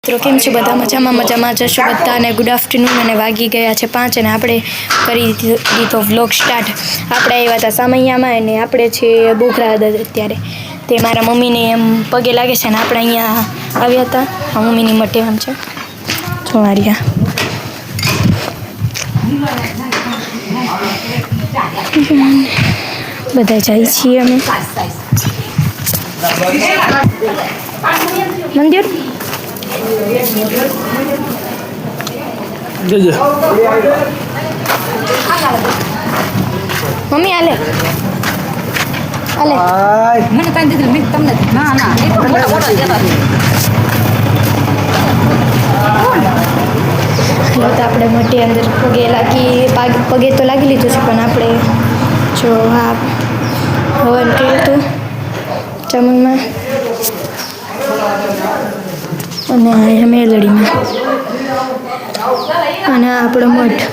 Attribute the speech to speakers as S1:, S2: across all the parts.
S1: મિત્રો કેમ છો બધા? મજામાં જશો બધા અને ગુડ આફ્ટરનૂન અને વાગી ગયા છે 5 અને આપણે કરી દીધો વ્લોગ સ્ટાર્ટ. આપણે આવ્યા હતા સામૈયામાં અને આપણે છે બોઘરા અત્યારે. તે મારા મમ્મીને એમ પગે લાગે છે ને આપણે અહીંયા આવ્યા હતા. મમ્મીની મટે આમ છે જોવારિયા. બધા જાય છીએ અમે મંદિર. મમ્મી આલે મને કાંઈ દીધું મેં તમને ના ના એ તો મોટા મોટા જતા તો આપણે મોટી અંદર પગે તો લાગી લીધું છે પણ આપણે જો હા હવન કર્યું હતું ચમનમાં અને અહીંયા મેલડીમાં અને આ આપણો મઠ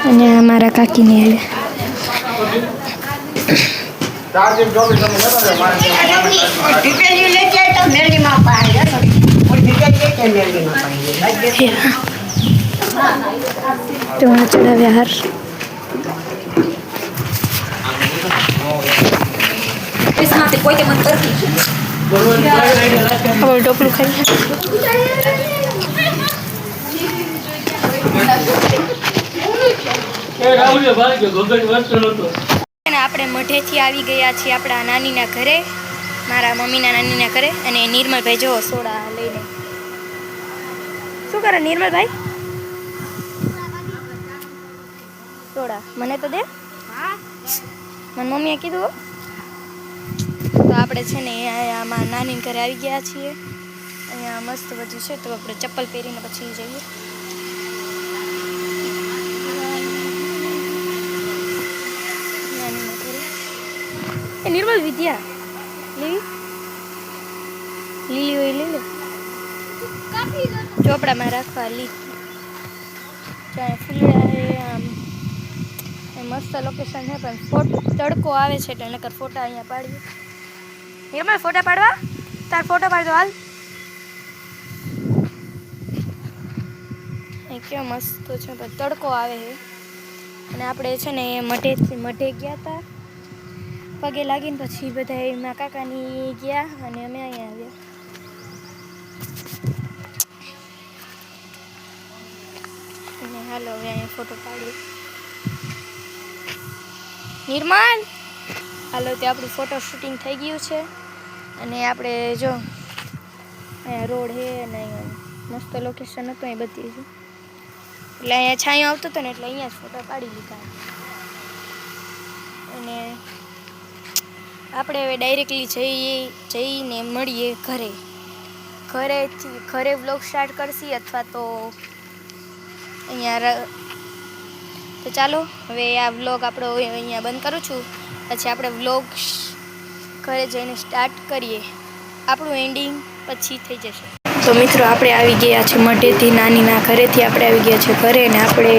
S1: અને અમારા કાકીને તો ચડાવ્યા હાર કોઈ મત કરતી હવે ટોપલું ખાઈ આપણે મઢેથી આવી ગયા છીએ આપણા નાનીના ઘરે, મારા મમ્મીના નાનીના ઘરે. અને નિર્મલભાઈ જો સોડા લઈને શું કરે નિર્મલભાઈ? સોડા મને તો દે. મને મમ્મીએ કીધું. તો આપણે છે ને આમાં નાની ઘરે આવી ગયા છીએ. અહીંયા મસ્ત બધું છે તો આપણે ચપ્પલ પહેરીને પછી જઈએ. એ નિર્મલ વિદ્યા લીલી હોય લીલી ચોપડામાં રાખવા ફૂલડા. આમ મસ્ત લોકેશન છે પણ તડકો આવે છે એટલે નકર ફોટા અહીંયા પાડીએ. નિર્મલ ફોટા પાડવા તાર ફોટો પાડજો હાલ. કેવો મસ્ત છે પણ તડકો આવે છે. અને આપણે છે ને મઢે ગયા હતા પગે લાગીને પછી બધા એમાં કાકાની ગયા અને અમે અહીંયા આવ્યા. અને હાલો હવે અહીંયા ફોટો પાડીએ. નિર્મલ હાલો તે આપણું ફોટો શૂટિંગ થઈ ગયું છે. અને આપણે જો અહીંયા રોડ છે અને અહીંયા મસ્ત લોકેશન હતું એ બધી છે એટલે અહીંયા છાંયો આવતો હતો ને એટલે અહીંયા જ ફોટો પાડી લીધા. અને આપણે હવે ડાયરેક્ટલી જઈને મળીએ ઘરે વ્લોગ સ્ટાર્ટ કરશી અથવા તો અહીંયા. તો ચાલો હવે આ વ્લોગ આપણો અહીંયા બંધ કરું છું. પછી આપણે વ્લોગ ઘરે જઈને સ્ટાર્ટ કરીએ. આપણું એન્ડિંગ પછી થઈ જશે. તો મિત્રો આપણે આવી ગયા છે મઢેથી નાનીના ઘરેથી આપણે આવી ગયા છે ઘરે અને આપણે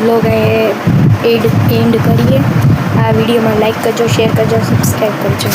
S1: વ્લોગ એન્ડ કરીએ. આ વિડીયોમાં લાઈક કરજો, શેર કરજો, સબસ્ક્રાઈબ કરજો.